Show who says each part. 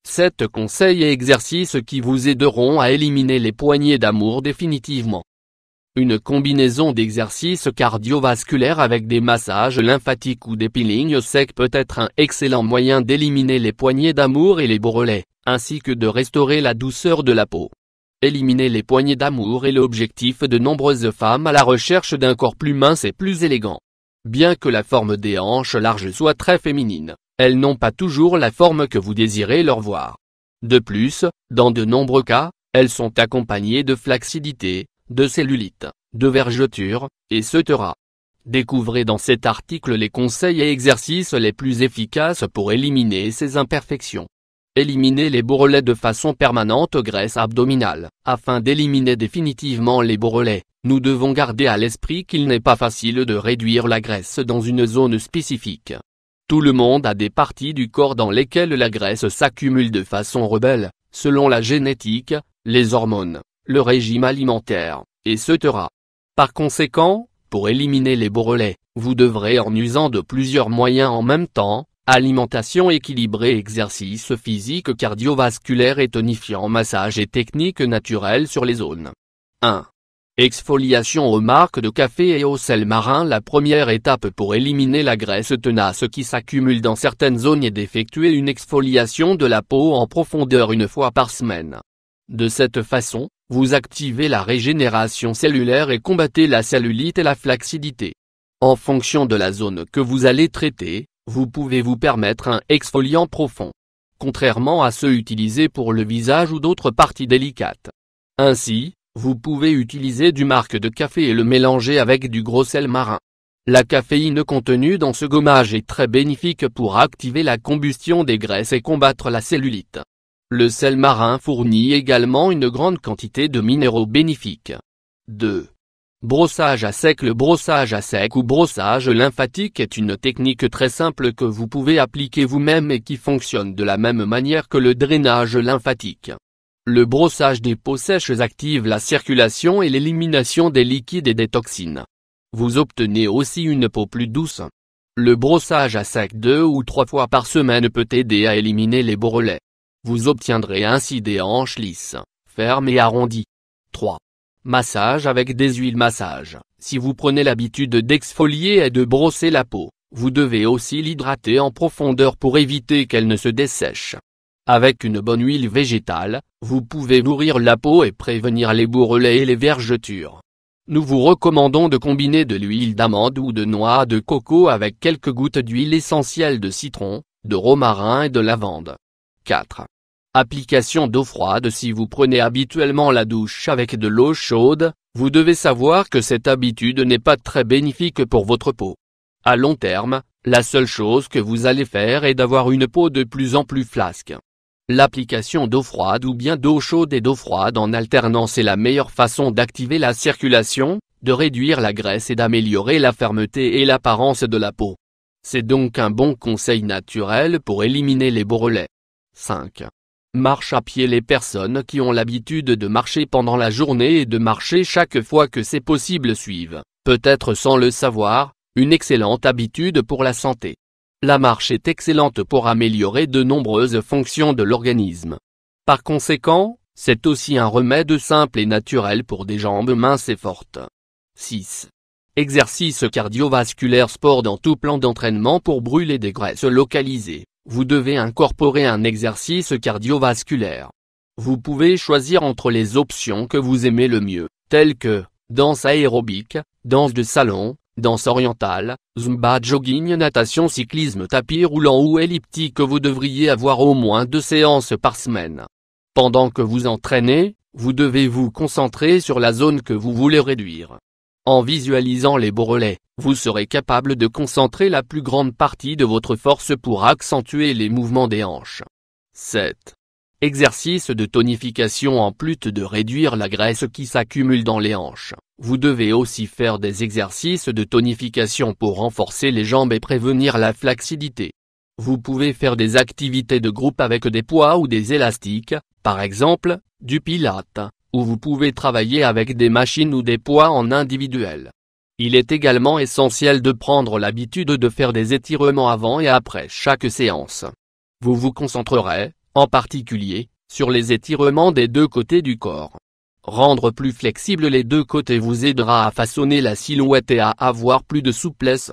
Speaker 1: 7 conseils et exercices qui vous aideront à éliminer les poignées d'amour définitivement. Une combinaison d'exercices cardiovasculaires avec des massages lymphatiques ou des peelings secs peut être un excellent moyen d'éliminer les poignées d'amour et les bourrelets, ainsi que de restaurer la douceur de la peau. Éliminer les poignées d'amour est l'objectif de nombreuses femmes à la recherche d'un corps plus mince et plus élégant. Bien que la forme des hanches larges soit très féminine, elles n'ont pas toujours la forme que vous désirez leur voir. De plus, dans de nombreux cas, elles sont accompagnées de flaccidité, de cellulite, de vergeture, etc. Découvrez dans cet article les conseils et exercices les plus efficaces pour éliminer ces imperfections. Éliminer les bourrelets de façon permanente. Graisse abdominale. Afin d'éliminer définitivement les bourrelets, nous devons garder à l'esprit qu'il n'est pas facile de réduire la graisse dans une zone spécifique. Tout le monde a des parties du corps dans lesquelles la graisse s'accumule de façon rebelle, selon la génétique, les hormones, le régime alimentaire, etc. Par conséquent, pour éliminer les bourrelets, vous devrez en usant de plusieurs moyens en même temps: alimentation équilibrée, exercice physique cardiovasculaire et tonifiant, massage et techniques naturelles sur les zones. 1. Exfoliation aux marcs de café et au sel marin. La première étape pour éliminer la graisse tenace qui s'accumule dans certaines zones est d'effectuer une exfoliation de la peau en profondeur une fois par semaine. De cette façon, vous activez la régénération cellulaire et combattez la cellulite et la flaccidité. En fonction de la zone que vous allez traiter, vous pouvez vous permettre un exfoliant profond, contrairement à ceux utilisés pour le visage ou d'autres parties délicates. Ainsi, vous pouvez utiliser du marc de café et le mélanger avec du gros sel marin. La caféine contenue dans ce gommage est très bénéfique pour activer la combustion des graisses et combattre la cellulite. Le sel marin fournit également une grande quantité de minéraux bénéfiques. 2. Brossage à sec. Le brossage à sec ou brossage lymphatique est une technique très simple que vous pouvez appliquer vous-même et qui fonctionne de la même manière que le drainage lymphatique. Le brossage des peaux sèches active la circulation et l'élimination des liquides et des toxines. Vous obtenez aussi une peau plus douce. Le brossage à sec 2 ou 3 fois par semaine peut aider à éliminer les bourrelets. Vous obtiendrez ainsi des hanches lisses, fermes et arrondies. 3. Massage avec des huiles. Massage. Si vous prenez l'habitude d'exfolier et de brosser la peau, vous devez aussi l'hydrater en profondeur pour éviter qu'elle ne se dessèche. Avec une bonne huile végétale, vous pouvez nourrir la peau et prévenir les bourrelets et les vergetures. Nous vous recommandons de combiner de l'huile d'amande ou de noix de coco avec quelques gouttes d'huile essentielle de citron, de romarin et de lavande. 4. Application d'eau froide. Si vous prenez habituellement la douche avec de l'eau chaude, vous devez savoir que cette habitude n'est pas très bénéfique pour votre peau. À long terme, la seule chose que vous allez faire est d'avoir une peau de plus en plus flasque. L'application d'eau froide ou bien d'eau chaude et d'eau froide en alternance est la meilleure façon d'activer la circulation, de réduire la graisse et d'améliorer la fermeté et l'apparence de la peau. C'est donc un bon conseil naturel pour éliminer les bourrelets. 5. Marche à pied. Les personnes qui ont l'habitude de marcher pendant la journée et de marcher chaque fois que c'est possible suivent, peut-être sans le savoir, une excellente habitude pour la santé. La marche est excellente pour améliorer de nombreuses fonctions de l'organisme. Par conséquent, c'est aussi un remède simple et naturel pour des jambes minces et fortes. 6. Exercice cardiovasculaire. Sport. Dans tout plan d'entraînement pour brûler des graisses localisées, vous devez incorporer un exercice cardiovasculaire. Vous pouvez choisir entre les options que vous aimez le mieux, telles que danse aérobique, danse de salon, danse orientale, zumba, jogging, natation, cyclisme, tapis roulant ou elliptique. Vous devriez avoir au moins 2 séances par semaine. Pendant que vous entraînez, vous devez vous concentrer sur la zone que vous voulez réduire. En visualisant les bourrelets, vous serez capable de concentrer la plus grande partie de votre force pour accentuer les mouvements des hanches. 7. Exercice de tonification. En plus de réduire la graisse qui s'accumule dans les hanches, vous devez aussi faire des exercices de tonification pour renforcer les jambes et prévenir la flaccidité. Vous pouvez faire des activités de groupe avec des poids ou des élastiques, par exemple, du pilate, ou vous pouvez travailler avec des machines ou des poids en individuel. Il est également essentiel de prendre l'habitude de faire des étirements avant et après chaque séance. Vous vous concentrerez, en particulier, sur les étirements des deux côtés du corps. Rendre plus flexible les deux côtés vous aidera à façonner la silhouette et à avoir plus de souplesse.